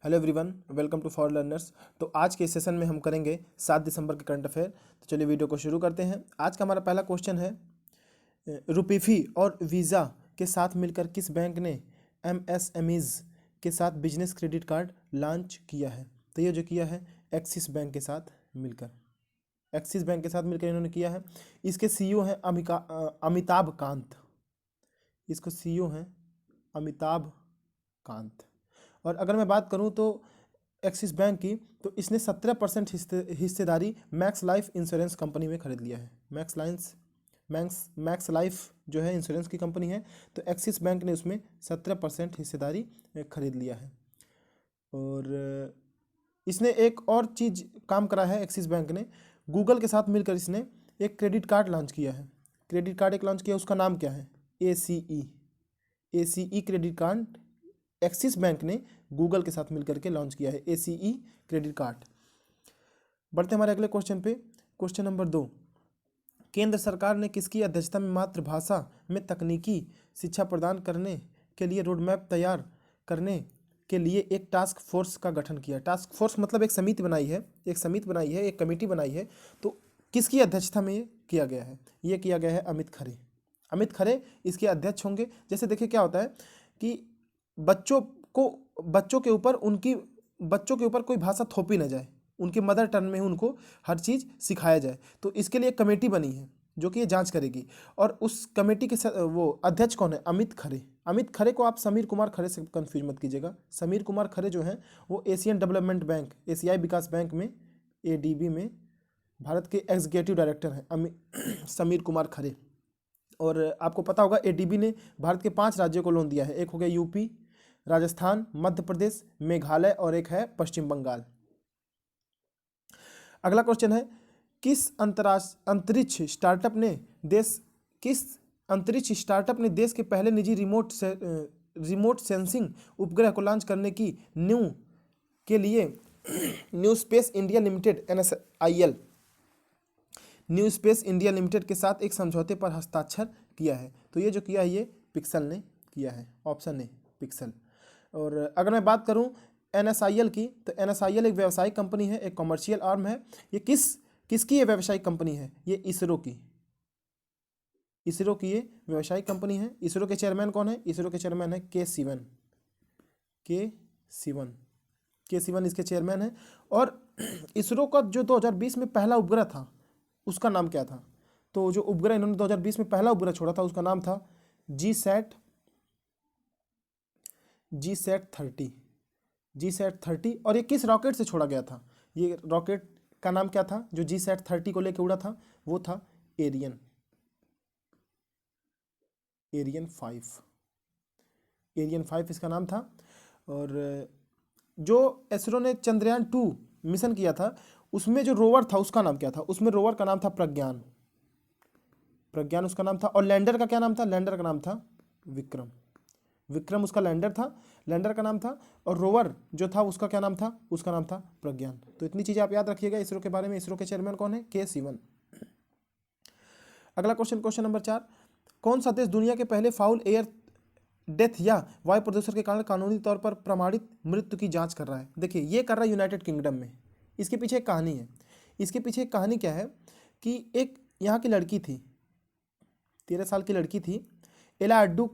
Hello everyone, welcome to for learners. तो आज के सेशन में हम करेंगे 7 दिसंबर के करंट अफेयर। तो चलिए वीडियो को शुरू करते हैं। आज का हमारा पहला क्वेश्चन है, रुपीफी और वीज़ा के साथ मिलकर किस बैंक ने एमएसएमईज के साथ बिजनेस क्रेडिट कार्ड लॉन्च किया है? तो ये जो किया है एक्सिस बैंक के साथ मिलकर, एक्सिस बैंक के साथ मिलकर इन्होंने किया है। इसके सीईओ हैं अमिताभ कांत। इसको सीईओ हैं अमिताभ कांत। और अगर मैं बात करूं तो एक्सिस बैंक की, तो इसने 17% हिस्सेदारी मैक्स लाइफ इंश्योरेंस कंपनी में खरीद लिया है। मैक्स लाइफ जो है इंश्योरेंस की कंपनी है, तो एक्सिस बैंक ने उसमें 17% हिस्सेदारी खरीद लिया है। और इसने एक और चीज़ काम करा है एक्सिस बैंक ने, गूगल के साथ मिलकर इसने एक क्रेडिट कार्ड लॉन्च किया है। क्रेडिट कार्ड एक लॉन्च किया, उसका नाम क्या है? ACE credit card axis bank ने गूगल के साथ मिलकर के लॉन्च किया है, ACE क्रेडिट कार्ड। बढ़ते हमारे अगले क्वेश्चन पे। क्वेश्चन नंबर 2, केंद्र सरकार ने किसकी अध्यक्षता में मातृभाषा में तकनीकी शिक्षा प्रदान करने के लिए रोडमैप तैयार करने के लिए एक टास्क फोर्स का गठन किया? टास्क फोर्स मतलब एक समिति बनाई है, एक कमेटी बनाई है। तो किसकी अध्यक्षता में ये किया गया है? ये किया गया है अमित खरे इसके अध्यक्ष होंगे। जैसे देखिए क्या होता है कि बच्चों के ऊपर कोई भाषा थोपी ना जाए, उनके मदर टंग में उनको हर चीज़ सिखाया जाए। तो इसके लिए एक कमेटी बनी है जो कि ये जांच करेगी। और उस कमेटी के वो अध्यक्ष कौन है? अमित खरे को आप समीर कुमार खरे से कंफ्यूज मत कीजिएगा। समीर कुमार खरे जो हैं वो एशियन डेवलपमेंट बैंक, एशियाई विकास बैंक में, ADB में भारत के एग्जीक्यूटिव डायरेक्टर हैं समीर कुमार खरे। और आपको पता होगा ADB ने भारत के 5 राज्यों को लोन दिया है। एक हो गया यूपी, राजस्थान, मध्य प्रदेश, मेघालय और एक है पश्चिम बंगाल। अगला क्वेश्चन है, किस अंतरिक्ष स्टार्टअप ने देश के पहले निजी रिमोट सेंसिंग उपग्रह को लॉन्च करने की के लिए new space India limited new space India limited के साथ एक समझौते पर हस्ताक्षर किया है? तो ये जो किया है ये पिक्सल ने किया है, ऑप्शन ए पिक्सल। और अगर मैं बात करूं NSIL की, तो NSIL एक व्यावसायिक कंपनी है, एक कमर्शियल आर्म है। ये किसकी ये व्यावसायिक कंपनी है? ये इसरो की ये व्यावसायिक कंपनी है। इसरो के चेयरमैन कौन है? इसरो के चेयरमैन है के सिवन इसके चेयरमैन है। और इसरो का जो 2020 में पहला उपग्रह था उसका नाम क्या था? तो जो उपग्रह इन्होंने 2020 में पहला उपग्रह छोड़ा था उसका नाम था GSAT-30। और ये किस रॉकेट से छोड़ा गया था? ये रॉकेट का नाम क्या था जो GSAT-30 को लेकर उड़ा था? वो था एरियन 5 इसका नाम था। और जो इसरो ने चंद्रयान 2 मिशन किया था उसमें जो रोवर था उसका नाम क्या था? उसमें रोवर का नाम था प्रज्ञान उसका नाम था। और लैंडर का क्या नाम था? लैंडर का नाम था विक्रम उसका लैंडर का नाम था। और रोवर जो था उसका क्या नाम था? उसका नाम था प्रज्ञान। तो इतनी चीज़ें आप याद रखिएगा इसरो के बारे में। इसरो के चेयरमैन कौन है? के सिवन। अगला क्वेश्चन नंबर 4, कौन सा देश दुनिया के पहले फाउल एयर डेथ या वायु प्रदूषण के कारण कानूनी तौर पर प्रमाणित मृत्यु की जांच कर रहा है? देखिए ये कर रहा है यूनाइटेड किंगडम में। इसके पीछे एक कहानी है। इसके पीछे एक कहानी क्या है कि एक यहाँ की लड़की थी, 13 साल की लड़की थी, एला अड्डू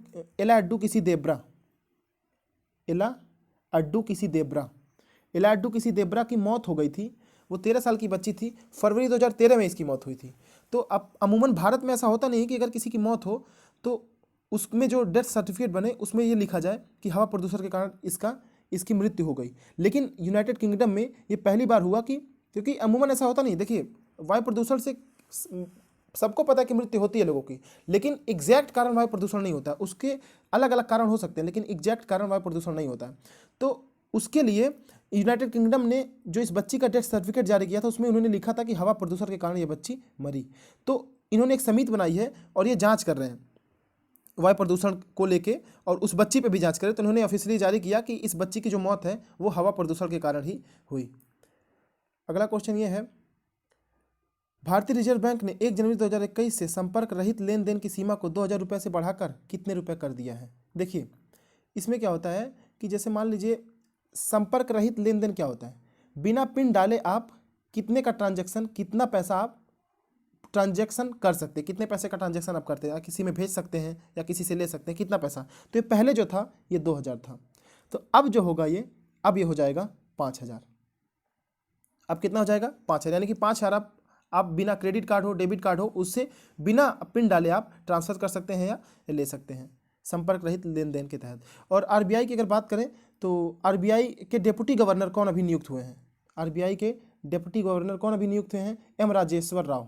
किसी देब्रा की मौत हो गई थी। वो 13 साल की बच्ची थी। फरवरी 2013 में इसकी मौत हुई थी। तो अब अमूमन भारत में ऐसा होता नहीं कि अगर किसी की मौत हो तो उसमें जो डेथ सर्टिफिकेट बने उसमें ये लिखा जाए कि हवा प्रदूषण के कारण इसकी मृत्यु हो गई। लेकिन यूनाइटेड किंगडम में ये पहली बार हुआ कि, क्योंकि अमूमन ऐसा होता नहीं। देखिए वायु प्रदूषण से सबको पता है कि मृत्यु होती है लोगों की, लेकिन एग्जैक्ट कारण वायु प्रदूषण नहीं होता। उसके अलग अलग कारण हो सकते हैं लेकिन एग्जैक्ट कारण वायु प्रदूषण नहीं होता है। तो उसके लिए यूनाइटेड किंगडम ने जो इस बच्ची का डेथ सर्टिफिकेट जारी किया था उसमें उन्होंने लिखा था कि हवा प्रदूषण के कारण ये बच्ची मरी। तो इन्होंने एक समिति बनाई है और ये जांच कर रहे हैं वायु प्रदूषण को लेके, और उस बच्ची पे भी जांच करें। तो उन्होंने ऑफिशियली जारी किया कि इस बच्ची की जो मौत है वो हवा प्रदूषण के कारण ही हुई। अगला क्वेश्चन ये है, भारतीय रिजर्व बैंक ने 1 जनवरी 2021 से संपर्क रहित लेन देन की सीमा को 2000 रुपये से बढ़ाकर कितने रुपये कर दिया है? देखिए इसमें क्या होता है कि जैसे मान लीजिए संपर्क रहित लेन देन क्या होता है? बिना पिन डाले आप कितने का ट्रांजैक्शन, कितना पैसा आप ट्रांजैक्शन कर सकते हैं, कितने पैसे का ट्रांजैक्शन आप करते हैं, या किसी में भेज सकते हैं या किसी से ले सकते हैं, कितना पैसा। तो ये पहले जो था ये 2000 था, तो अब जो होगा ये, अब ये हो जाएगा 5000। अब कितना हो जाएगा? 5000, यानी कि 5000 आप बिना क्रेडिट कार्ड हो, डेबिट कार्ड हो, उससे बिना पिन डाले आप ट्रांसफर कर सकते हैं या ले सकते हैं, संपर्क रहित लेन देन के तहत। और आरबीआई की अगर बात करें तो आरबीआई के डिप्टी गवर्नर कौन अभी नियुक्त हुए हैं? आरबीआई के डिप्टी गवर्नर कौन अभी नियुक्त हुए हैं? एम राजेश्वर राव।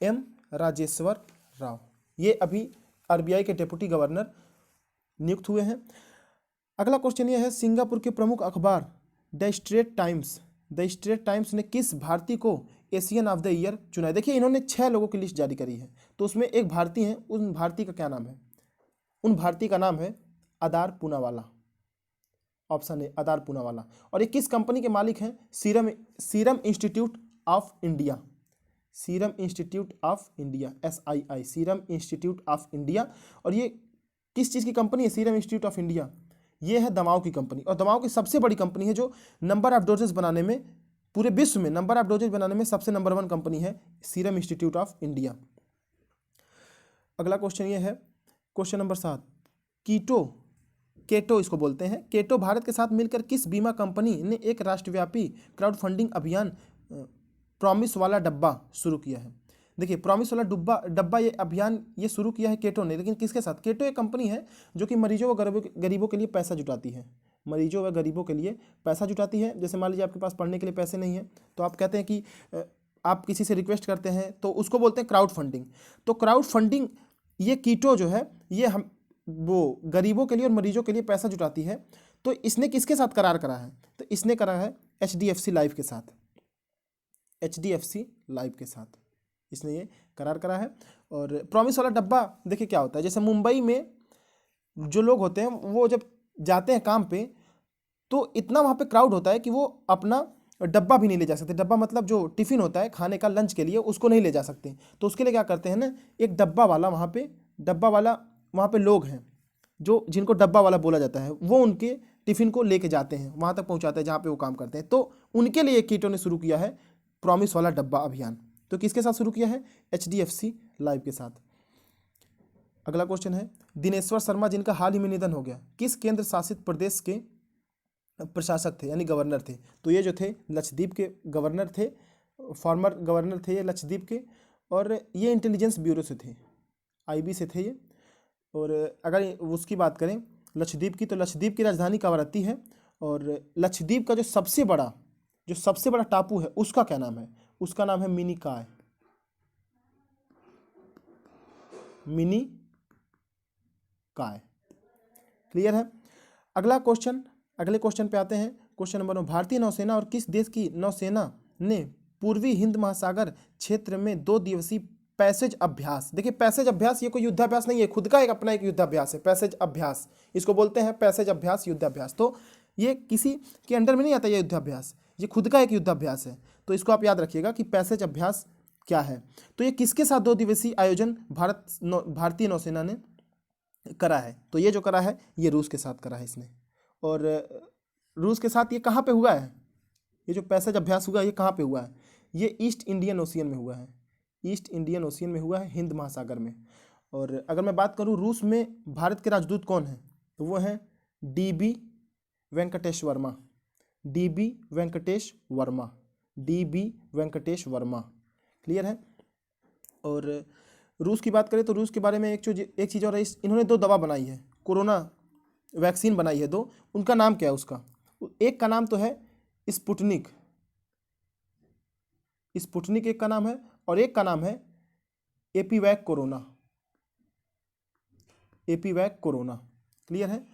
एम राजेश्वर राव, ये अभी आरबीआई के डिप्टी गवर्नर नियुक्त हुए हैं। अगला क्वेश्चन ये है, सिंगापुर के प्रमुख अखबार द स्ट्रेट टाइम्स ने किस भारतीय को एशियन ऑफ द ईयर चुना है? देखिए इन्होंने 6 लोगों की लिस्ट जारी करी है, तो उसमें एक भारतीय है, उन भारतीय का क्या नाम है? उन भारतीय का नाम है आदार पूनावाला। ऑप्शन ए आदार पूनावाला। और ये किस कंपनी के मालिक हैं? Serum institute of India. Serum institute of India, SII, serum institute of India. और ये किस चीज़ की कंपनी है? सीरम इंस्टीट्यूट ऑफ इंडिया, ये है दवाओं की कंपनी, और दवाओं की सबसे बड़ी कंपनी है, जो नंबर ऑफ डोजेस बनाने में, पूरे विश्व में नंबर ऑफ डोजेस बनाने में सबसे नंबर 1 कंपनी है सीरम इंस्टीट्यूट ऑफ इंडिया। अगला क्वेश्चन ये है, क्वेश्चन नंबर 7, केटो इसको बोलते हैं। केटो भारत के साथ मिलकर किस बीमा कंपनी ने एक राष्ट्रव्यापी क्राउड फंडिंग अभियान प्रॉमिस वाला डब्बा शुरू किया है? देखिए प्रॉमिस वाला डब्बा ये अभियान ये शुरू किया है केटो ने, लेकिन किसके साथ? केटो एक कंपनी है जो कि मरीजों व गरीबों के लिए पैसा जुटाती है, मरीजों व गरीबों के लिए पैसा जुटाती है। जैसे मान लीजिए आपके पास पढ़ने के लिए पैसे नहीं हैं, तो आप कहते हैं कि आप किसी से रिक्वेस्ट करते हैं, तो उसको बोलते हैं क्राउड फंडिंग। तो क्राउड फंडिंग ये कीटो जो है, ये हम वो गरीबों के लिए और मरीजों के लिए पैसा जुटाती है। तो इसने किसके साथ करार करा है? तो इसने करा है HDFC लाइफ के साथ, HDFC लाइफ के साथ इसने ये करार करा है। और प्रॉमिस वाला डब्बा देखिए क्या होता है, जैसे मुंबई में जो लोग होते हैं वो जब जाते हैं काम पे, तो इतना वहाँ पे क्राउड होता है कि वो अपना डब्बा भी नहीं ले जा सकते। डब्बा मतलब जो टिफ़िन होता है खाने का, लंच के लिए, उसको नहीं ले जा सकते। तो उसके लिए क्या करते हैं ना, एक डब्बा वाला वहाँ पे लोग हैं जो जिनको डब्बा वाला बोला जाता है, वो उनके टिफ़िन को लेके जाते हैं, वहाँ तक पहुँचाते हैं जहाँ पे वो काम करते हैं। तो उनके लिए कीटो ने शुरू किया है प्रॉमिस वाला डब्बा अभियान। तो किसके साथ शुरू किया है? HDFC लाइफ के साथ। अगला क्वेश्चन है, दिनेश्वर शर्मा जिनका हाल ही में निधन हो गया, किस केंद्र शासित प्रदेश के प्रशासक थे, यानी गवर्नर थे? तो ये जो थे लक्षद्वीप के गवर्नर थे, फॉर्मर गवर्नर थे ये लक्षद्वीप के, और ये इंटेलिजेंस ब्यूरो से थे, IB से थे ये। और अगर उसकी बात करें लक्षद्वीप की, तो लक्षद्वीप की राजधानी कावरत्ती है। और लक्षद्वीप का जो सबसे बड़ा टापू है उसका क्या नाम है? उसका नाम है मिनिकॉय। मिनिकॉय, क्लियर है? अगले क्वेश्चन पे आते हैं। क्वेश्चन नंबर 9, भारतीय नौसेना और किस देश की नौसेना ने पूर्वी हिंद महासागर क्षेत्र में 2 दिवसीय पैसेज अभ्यास, देखिए पैसेज अभ्यास ये कोई युद्धाभ्यास नहीं है, खुद का अपना एक युद्धाभ्यास है, पैसेज अभ्यास इसको बोलते हैं, पैसेज अभ्यास, युद्धाभ्यास। तो ये किसी के अंडर में नहीं आता ये युद्धाभ्यास, ये खुद का एक युद्धाभ्यास है। तो इसको आप याद रखिएगा कि पैसेज अभ्यास क्या है। तो ये किसके साथ 2 दिवसीय आयोजन भारतीय नौसेना ने करा है? तो ये जो करा है ये रूस के साथ करा है इसने। और रूस के साथ ये कहाँ पे हुआ है? ये जो पैसेज अभ्यास हुआ है ये कहाँ पे हुआ है? ये ईस्ट इंडियन ओशियन में हुआ है, ईस्ट इंडियन ओशियन में हुआ है, हिंद महासागर में। और अगर मैं बात करूँ रूस में भारत के राजदूत कौन हैं, तो वो हैं DB Venkatesh Verma, DB Venkatesh Verma, clear है? और रूस की बात करें तो रूस के बारे में एक चीज़ और है, इन्होंने 2 दवा बनाई है, कोरोना वैक्सीन बनाई है 2, उनका नाम क्या है उसका? एक का नाम तो है स्पुतनिक एक का नाम है, और एक का नाम है एपीवैक कोरोना, क्लियर है?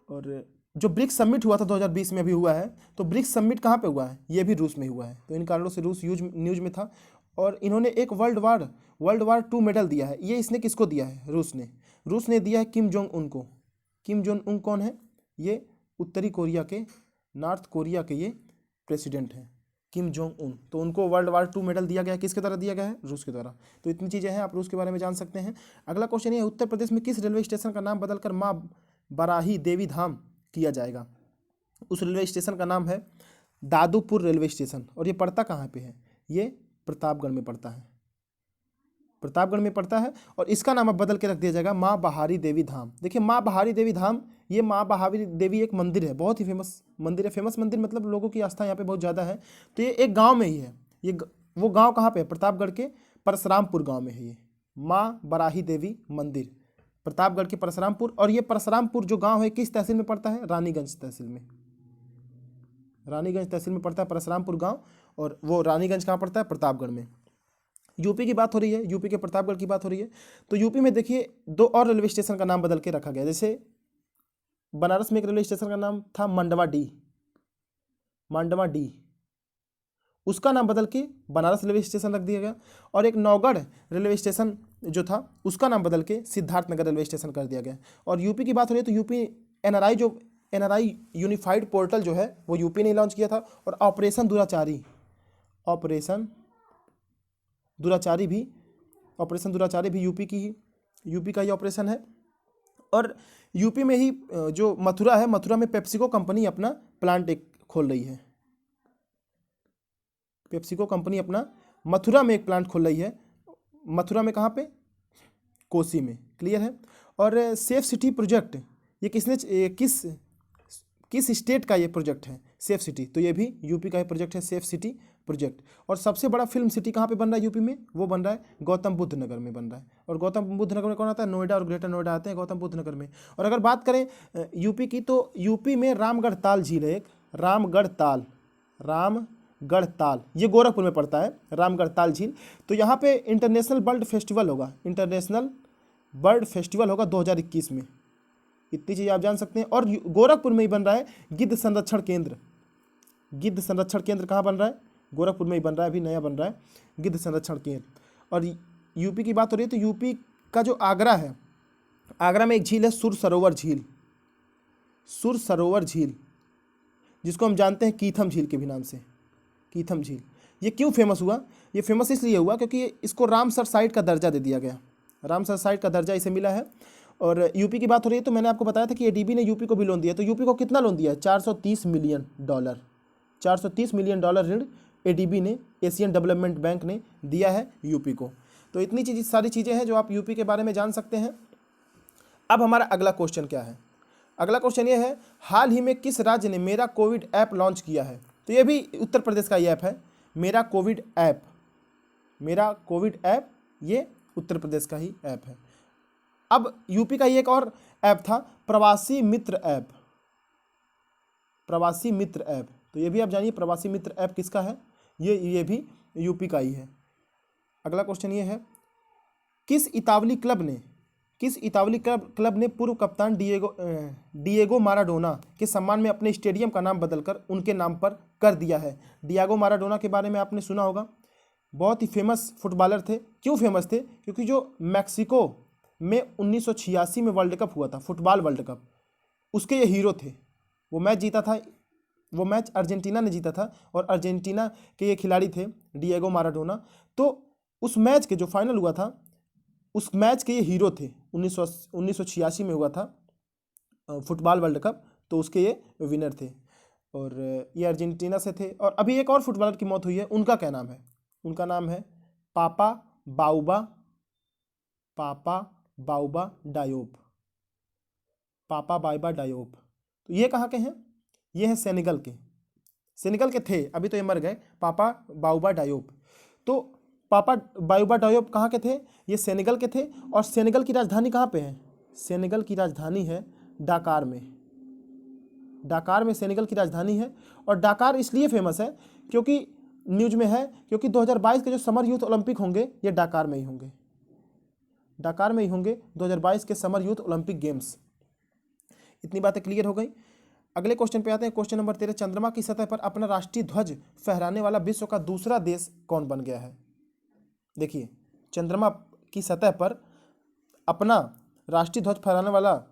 और जो ब्रिक्स समिट हुआ था 2020 में अभी हुआ है, तो ब्रिक्स समिट कहाँ पे हुआ है? ये भी रूस में हुआ है। तो इन कारणों से रूस न्यूज में था। और इन्होंने एक वर्ल्ड वार 2 मेडल दिया है। ये इसने किसको दिया है? रूस ने दिया है किम जोंग उन को। किम जोंग उन कौन है? ये उत्तरी कोरिया के, नॉर्थ कोरिया के ये प्रेसिडेंट हैं, किम जोंग उन। तो उनको वर्ल्ड वार 2 मेडल दिया गया है, किसके द्वारा दिया गया है? रूस के द्वारा। तो इतनी चीज़ें हैं, आप रूस के बारे में जान सकते हैं। अगला क्वेश्चन ये, उत्तर प्रदेश में किस रेलवे स्टेशन का नाम बदलकर माँ बराही देवी धाम किया जाएगा? उस रेलवे स्टेशन का नाम है दादूपुर रेलवे स्टेशन। और ये पड़ता कहाँ पे है? ये प्रतापगढ़ में पड़ता है, प्रतापगढ़ में पड़ता है। और इसका नाम अब बदल के रख दिया जाएगा माँ बहारी देवी धाम। देखिए माँ बहारी देवी धाम, ये माँ बहारी देवी एक मंदिर है, बहुत ही फेमस मंदिर है। फेमस मंदिर मतलब लोगों की आस्था यहाँ पे बहुत ज़्यादा है। तो ये एक गाँव में ही है। वो गाँव कहाँ पे है? प्रतापगढ़ के परशुरामपुर गाँव में है ये माँ बराही देवी मंदिर, प्रतापगढ़ के परशुरामपुर। और ये परशुरामपुर जो गाँव है किस तहसील में पड़ता है? रानीगंज तहसील में, रानीगंज तहसील में पड़ता है परशुरामपुर गाँव। और वो रानीगंज कहाँ पड़ता है? प्रतापगढ़ में। यूपी की बात हो रही है, यूपी के प्रतापगढ़ की बात हो रही है। तो यूपी में देखिए 2 और रेलवे स्टेशन का नाम बदल के रखा गया। जैसे बनारस में एक रेलवे स्टेशन का नाम था मांडवा डी, उसका नाम बदल के बनारस रेलवे स्टेशन रख दिया गया। और एक नौगढ़ रेलवे स्टेशन जो था उसका नाम बदल के सिद्धार्थनगर रेलवे स्टेशन कर दिया गया। और यूपी की बात हो रही है तो यूपी एनआरआई यूनिफाइड पोर्टल जो है वो यूपी ने लॉन्च किया था। और ऑपरेशन दुराचारी भी यूपी का ही ऑपरेशन है। और यूपी में ही जो मथुरा है, मथुरा में पेप्सिको कंपनी अपना प्लांट एक खोल रही है। पेप्सिको कंपनी अपना मथुरा में एक प्लांट खोल रही है। मथुरा में कहाँ पे? कोसी में। क्लियर है। और सेफ सिटी प्रोजेक्ट, ये किस स्टेट का ये प्रोजेक्ट है? सेफ सिटी, तो ये भी यूपी का ही प्रोजेक्ट है, सेफ सिटी प्रोजेक्ट। और सबसे बड़ा फिल्म सिटी कहाँ पे बन रहा है यूपी में? वो बन रहा है गौतम बुद्ध नगर में बन रहा है। और गौतम बुद्ध नगर में कौन आता है? नोएडा और ग्रेटर नोएडा आते हैं गौतम बुद्ध नगर में। और अगर बात करें यूपी की, तो यूपी में रामगढ़ ताल झील है एक, रामगढ़ ताल, ये गोरखपुर में पड़ता है, रामगढ़ ताल झील। तो यहाँ पे इंटरनेशनल बर्ड फेस्टिवल होगा 2021 में। इतनी चीज़ आप जान सकते हैं। और गोरखपुर में ही बन रहा है गिद्ध संरक्षण केंद्र कहाँ बन रहा है? गोरखपुर में ही बन रहा है, अभी नया बन रहा है गिद्ध संरक्षण केंद्र। और यूपी की बात हो रही है तो यूपी का जो आगरा है, आगरा में एक झील है सुर सरोवर झील, जिसको हम जानते हैं कीथम झील के भी नाम से, कीथम झील। ये क्यों फेमस हुआ? ये फेमस इसलिए हुआ क्योंकि इसको रामसर साइट का दर्जा दे दिया गया, रामसर साइट का दर्जा इसे मिला है। और यूपी की बात हो रही है तो मैंने आपको बताया था कि एडीबी ने यूपी को भी लोन दिया। तो यूपी को कितना लोन दिया है? 430 मिलियन डॉलर ऋण एडीबी ने, एशियन डेवलपमेंट बैंक ने दिया है यूपी को। तो इतनी सारी चीज़ें हैं जो आप यूपी के बारे में जान सकते हैं। अब हमारा अगला क्वेश्चन क्या है? अगला क्वेश्चन ये है, हाल ही में किस राज्य ने मेरा कोविड ऐप लॉन्च किया है? तो ये भी उत्तर प्रदेश का ही ऐप है, मेरा कोविड ऐप, ये उत्तर प्रदेश का ही ऐप है। अब यूपी का ही एक और ऐप था प्रवासी मित्र ऐप, तो ये भी आप जानिए प्रवासी मित्र ऐप किसका है? ये भी यूपी का ही है। अगला क्वेश्चन ये है, किस इतावली क्लब ने पूर्व कप्तान डिएगो माराडोना के सम्मान में अपने स्टेडियम का नाम बदलकर उनके नाम पर कर दिया है? डिएगो माराडोना के बारे में आपने सुना होगा, बहुत ही फेमस फुटबॉलर थे। क्यों फेमस थे? क्योंकि जो मैक्सिको में 1986 में वर्ल्ड कप हुआ था, फुटबॉल वर्ल्ड कप, उसके ये हीरो थे। वो मैच अर्जेंटीना ने जीता था और अर्जेंटीना के ये खिलाड़ी थे डिएगो माराडोना। तो उस मैच के जो फाइनल हुआ था, उस मैच के ये हीरो थे। 1986 में हुआ था फुटबॉल वर्ल्ड कप, तो उसके ये विनर थे और ये अर्जेंटीना से थे। और अभी एक और फुटबॉलर की मौत हुई है, उनका क्या नाम है? उनका नाम है पापा बाउबा डायोप। तो ये कहाँ के हैं? ये हैं सेनेगल के थे, अभी तो ये मर गए, पापा बाउबा डायोप। तो पापा बाउबा डायोप कहाँ के थे? ये सेनेगल के थे। और सेनेगल की राजधानी कहाँ पे है? सेनेगल की राजधानी है डाकार में सेनेगल की राजधानी है। और डाकार इसलिए फेमस है क्योंकि न्यूज में है, क्योंकि 2022 के जो समर यूथ ओलंपिक होंगे ये डाकार में ही होंगे 2022 के समर यूथ ओलंपिक गेम्स। इतनी बातें क्लियर हो गई। अगले क्वेश्चन पे आते हैं, क्वेश्चन नंबर 13, चंद्रमा की सतह पर अपना राष्ट्रीय ध्वज फहराने वाला विश्व का दूसरा देश कौन बन गया है? देखिए, चंद्रमा की सतह पर अपना राष्ट्रीय ध्वज फहराने वाला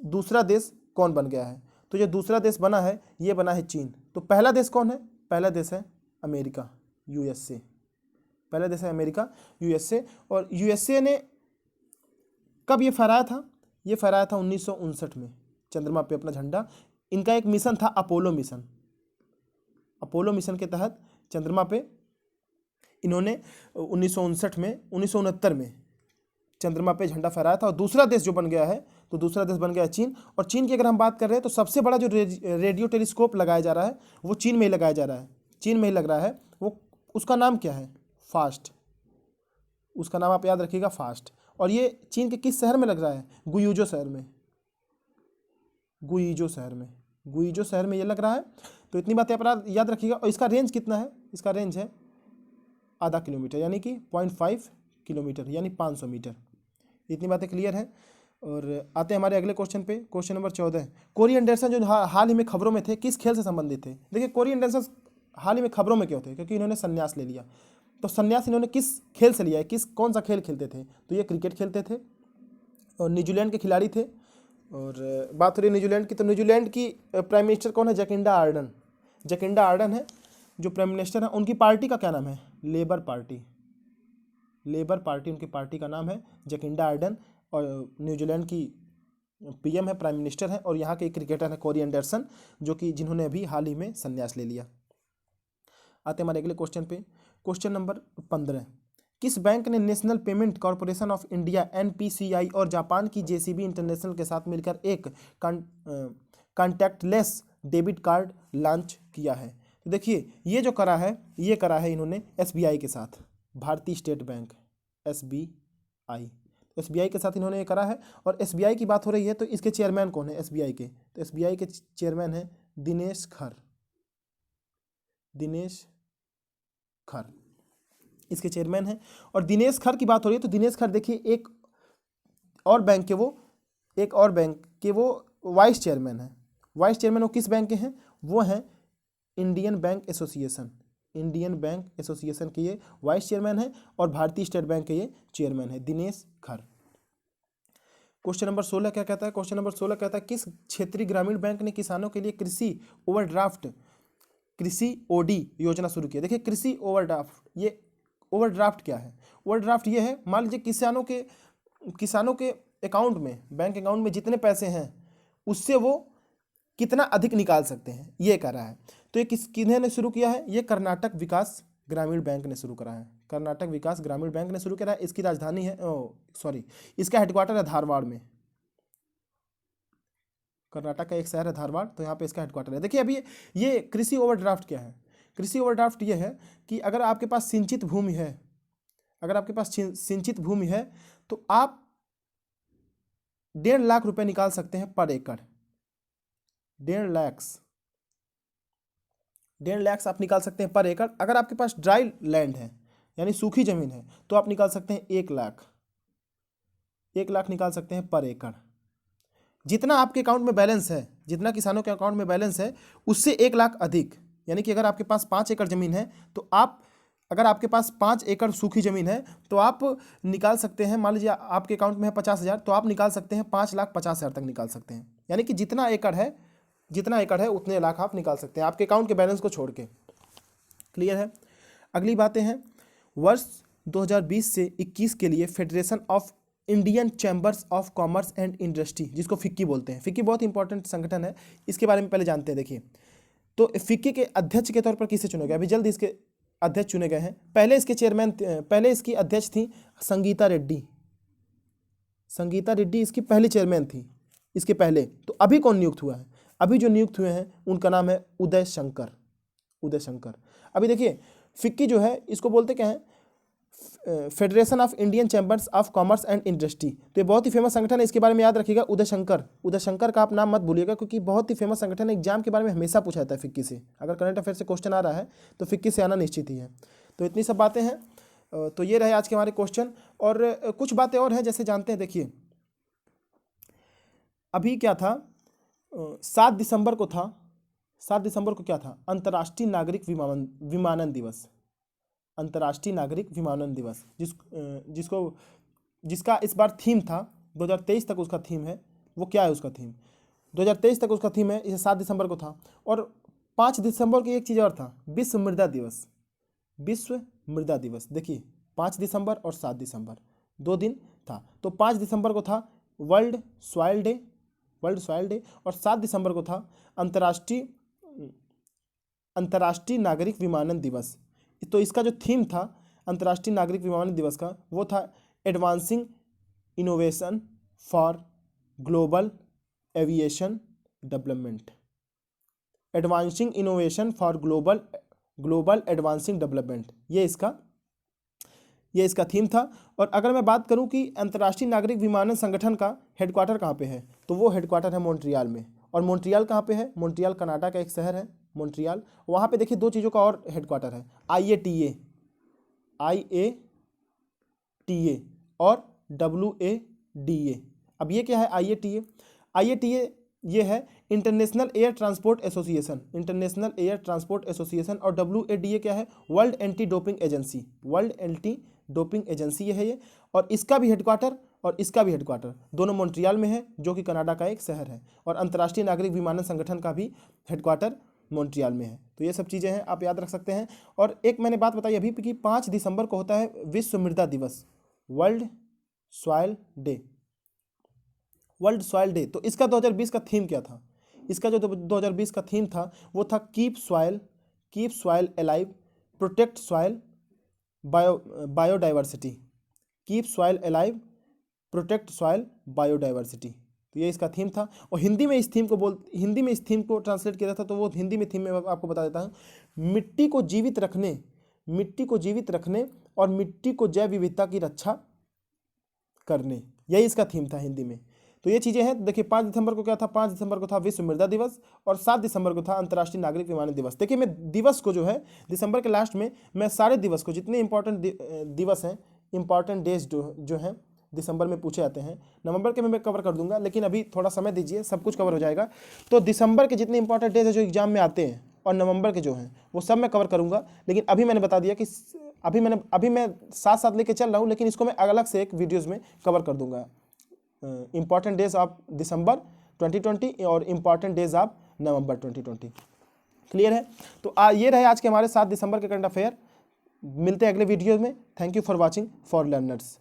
दूसरा देश कौन बन गया है? तो जो दूसरा देश बना है, ये बना है चीन। तो पहला देश कौन है? पहला देश है अमेरिका, यूएसए। पहला देश है अमेरिका, यूएसए। और यूएसए ने कब ये फहराया था? ये फहराया था 1959 में, चंद्रमा पे अपना झंडा इनका एक मिशन था अपोलो मिशन। अपोलो मिशन के तहत चंद्रमा पे इन्होंने 1969 में चंद्रमा पे झंडा फहराया था। और दूसरा देश जो बन गया है, तो दूसरा देश बन गया है चीन। और चीन की अगर हम बात कर रहे हैं तो सबसे बड़ा जो रेडियो टेलीस्कोप लगाया जा रहा है वो चीन में ही लगाया जा रहा है, चीन में ही लग रहा है। वो उसका नाम क्या है? फास्ट। उसका नाम आप याद रखिएगा, फास्ट। और ये चीन के किस शहर में लग रहा है? गुइजो शहर में, गुइजो शहर में, गुइजो शहर में ये लग रहा है। तो इतनी बातें आप याद रखिएगा। और इसका रेंज कितना है? इसका रेंज है आधा किलोमीटर, यानी कि 0.5 किलोमीटर, यानी 500 मीटर। इतनी बातें क्लियर हैं। और आते हैं हमारे अगले क्वेश्चन पे, क्वेश्चन नंबर 14। कोरी एंडरसन जो हाल ही में खबरों में थे, किस खेल से संबंधित थे? देखिए, कोरी एंडरसन हाल ही में खबरों में क्यों थे? क्योंकि इन्होंने संन्यास ले लिया। तो संन्यास इन्होंने किस खेल से लिया है? कौन सा खेल खेलते थे? तो ये क्रिकेट खेलते थे और न्यूजीलैंड के खिलाड़ी थे। और बात हो रही है न्यूजीलैंड की, तो न्यूजीलैंड की प्राइम मिनिस्टर कौन है? Jacinda Ardern. जैकिंडा आर्डन है जो प्राइम मिनिस्टर है। उनकी पार्टी का क्या नाम है? Labour party. लेबर पार्टी उनकी पार्टी का नाम है, जैकिंडा आर्डन। और न्यूजीलैंड की पीएम है, प्राइम मिनिस्टर है। और यहाँ के क्रिकेटर है कोरी एंडरसन, जो कि जिन्होंने अभी हाल ही में संन्यास ले लिया। आते हमारे अगले क्वेश्चन पे, क्वेश्चन नंबर 15। किस बैंक ने national payment corporation of India NPCI और जापान की जेसीबी इंटरनेशनल के साथ मिलकर एक कॉन्टैक्टलेस डेबिट कार्ड लॉन्च किया है? तो देखिए, ये जो करा है, ये करा है इन्होंने एसबीआई के साथ, भारतीय स्टेट बैंक, एसबीआई। एसबीआई के साथ इन्होंने ये करा है। और एसबीआई की बात हो रही है तो इसके चेयरमैन कौन है एसबीआई के? तो एसबीआई के चेयरमैन है दिनेश खर। दिनेश खर इसके चेयरमैन हैं। और दिनेश खर की बात हो रही है तो दिनेश खर देखिए एक और बैंक के वो वाइस चेयरमैन है। वाइस चेयरमैन वो किस बैंक के हैं? वो हैं Indian bank association. Indian bank association के ये वाइस चेयरमैन है। और भारतीय स्टेट बैंक के ये चेयरमैन है, दिनेश खर। क्वेश्चन नंबर 16 क्या कहता है? क्वेश्चन नंबर 16 कहता है किस क्षेत्रीय ग्रामीण बैंक ने किसानों के लिए कृषि ओवरड्राफ्ट, कृषि ओडी योजना शुरू की है? देखिए, कृषि ओवरड्राफ्ट, ये ओवरड्राफ्ट क्या है? ओवरड्राफ्ट ये है, मान लीजिए किसानों के अकाउंट में, बैंक अकाउंट में जितने पैसे हैं उससे वो कितना अधिक निकाल सकते हैं, ये कर रहा है। तो ये किन्होंने शुरू किया है? ये कर्नाटक विकास ग्रामीण बैंक ने शुरू करा है। कर्नाटक विकास ग्रामीण बैंक ने शुरू करा है। इसकी राजधानी है, इसका हेडक्वार्टर है धारवाड़ में। कर्नाटक का एक शहर है धारवाड़, तो यहाँ पे इसका हेडक्वार्टर है। देखिए, अभी ये कृषि ओवरड्राफ्ट क्या है? कृषि ओवरड्राफ्ट ये है कि अगर आपके पास सिंचित भूमि है, तो आप 1.5 लाख रुपए निकाल सकते हैं पर एकड़। 1.5 लाख आप निकाल सकते हैं पर एकड़। अगर आपके पास ड्राई लैंड है, यानी सूखी जमीन है, तो आप निकाल सकते हैं 1 लाख। 1 लाख निकाल सकते हैं पर एकड़। जितना आपके अकाउंट में बैलेंस है, जितना किसानों के अकाउंट में बैलेंस है, उससे 1 लाख अधिक। यानी कि अगर आपके पास 5 एकड़ जमीन है तो अगर आपके पास 5 एकड़ सूखी जमीन है तो आप निकाल सकते हैं, मान लीजिए आपके अकाउंट में है 50,000, तो आप निकाल सकते हैं 5,50,000 तक निकाल सकते हैं। यानी कि जितना एकड़ है उतने लाख आप निकाल सकते हैं आपके अकाउंट के बैलेंस को छोड़ के। क्लियर है? अगली बातें हैं, वर्ष 2020 से 21 के लिए federation of Indian chambers of commerce and industry, जिसको फिक्की बोलते हैं, फिक्की बहुत इंपॉर्टेंट संगठन है, इसके बारे में पहले जानते हैं। देखिए, तो फिक्की के अध्यक्ष के तौर पर किसे चुना गया? अभी जल्द इसके अध्यक्ष चुने गए हैं। पहले इसकी अध्यक्ष थी संगीता रेड्डी। संगीता रेड्डी इसकी पहली चेयरमैन थी इसके पहले। तो अभी कौन नियुक्त हुआ है? अभी जो नियुक्त हुए हैं उनका नाम है उदय शंकर। अभी देखिए, फिक्की जो है इसको बोलते क्या है? Federation of Indian chambers of commerce and industry. तो ये बहुत ही फेमस संगठन है, इसके बारे में याद रखिएगा, उदय शंकर का आप नाम मत भूलिएगा, क्योंकि बहुत ही फेमस संगठन है। एग्जाम के बारे में हमेशा पूछा जाता है फिक्की से। अगर करंट अफेयर से क्वेश्चन आ रहा है तो फिक्की से आना निश्चित ही है। तो इतनी सब बातें हैं। तो ये रहे आज के हमारे क्वेश्चन। और कुछ बातें और हैं, जैसे जानते हैं। देखिए, अभी क्या था, 7 दिसंबर को क्या था? अंतर्राष्ट्रीय नागरिक विमानन दिवस। अंतर्राष्ट्रीय नागरिक विमानन दिवस, जिसका इस बार थीम था, 2023 तक उसका थीम है। वो क्या है उसका थीम? 2023 तक उसका थीम है, इसे 7 दिसंबर को था। और 5 दिसंबर की एक चीज़ और था, विश्व मृदा दिवस। देखिए, 5 दिसंबर और 7 दिसंबर 2 दिन था। तो 5 दिसंबर को था world soil day, world soil day. और 7 दिसंबर को था अंतर्राष्ट्रीय नागरिक विमानन दिवस। तो इसका जो थीम था अंतर्राष्ट्रीय नागरिक विमानन दिवस का, वो था advancing innovation for global aviation development. Advancing innovation for global advancing development, ये इसका थीम था। और अगर मैं बात करूं कि अंतर्राष्ट्रीय नागरिक विमानन संगठन का हेडक्वार्टर कहाँ पे है, तो वो हेडक्वार्टर है मॉन्ट्रियल में। और मॉन्ट्रियल कहाँ पे है? मॉन्ट्रियल कनाडा का एक शहर है मॉन्ट्रियल। वहाँ पे देखिए 2 चीज़ों का और हेडक्वार्टर है, IATA और WADA। अब ये क्या है IATA? IATA ये है international air transport association, international air transport association. और WADA क्या है? World anti doping agency, world anti doping agency ये है ये। और इसका भी हेडक्वार्टर और इसका भी हेडक्वार्टर दोनों मॉन्ट्रियल में है, जो कि कनाडा का एक शहर है। और अंतर्राष्ट्रीय नागरिक विमानन संगठन का भी हेडक्वार्टर मॉन्ट्रियल में है। तो ये सब चीज़ें हैं, आप याद रख सकते हैं। और एक मैंने बात बताई अभी कि 5 दिसंबर को होता है विश्व मृदा दिवस, world soil day, world soil day. तो इसका 2020 का थीम क्या था? इसका जो 2020 का थीम था वो था keep soil alive, protect soil biodiversity, keep soil alive, protect soil biodiversity. तो ये इसका थीम था। और हिंदी में इस थीम को ट्रांसलेट किया था, तो वो हिंदी में थीम में आपको बता देता हूँ, मिट्टी को जीवित रखने और मिट्टी को जैव विविधता की रक्षा करने, यही इसका थीम था हिंदी में। तो ये चीज़ें हैं। देखिए 5 दिसंबर को क्या था? 5 दिसंबर को था विश्व मृदा दिवस और 7 दिसंबर को था अंतर्राष्ट्रीय नागरिक विमानन दिवस। देखिए मैं दिवस को जो है दिसंबर के लास्ट में मैं सारे दिवस को, जितने इंपॉर्टेंट दिवस हैं, इंपॉर्टेंट डेज जो हैं दिसंबर में पूछे जाते हैं, नवंबर के में मैं कवर कर दूंगा, लेकिन अभी थोड़ा समय दीजिए, सब कुछ कवर हो जाएगा। तो दिसंबर के जितने इंपॉर्टेंट डेज हैं जो एग्जाम में आते हैं और नवंबर के जो हैं वो सब मैं कवर करूंगा। लेकिन अभी मैंने बता दिया कि अभी मैं साथ लेके चल रहा हूँ, लेकिन इसको मैं अलग से एक वीडियोज़ में कवर कर दूंगा। इंपॉर्टेंट डेज ऑफ दिसंबर 2020 और important days of November 2020। Clear है? तो ये रहे आज के हमारे 7 दिसंबर के करंट अफेयर। मिलते हैं अगले वीडियो में। Thank you for watching for learners.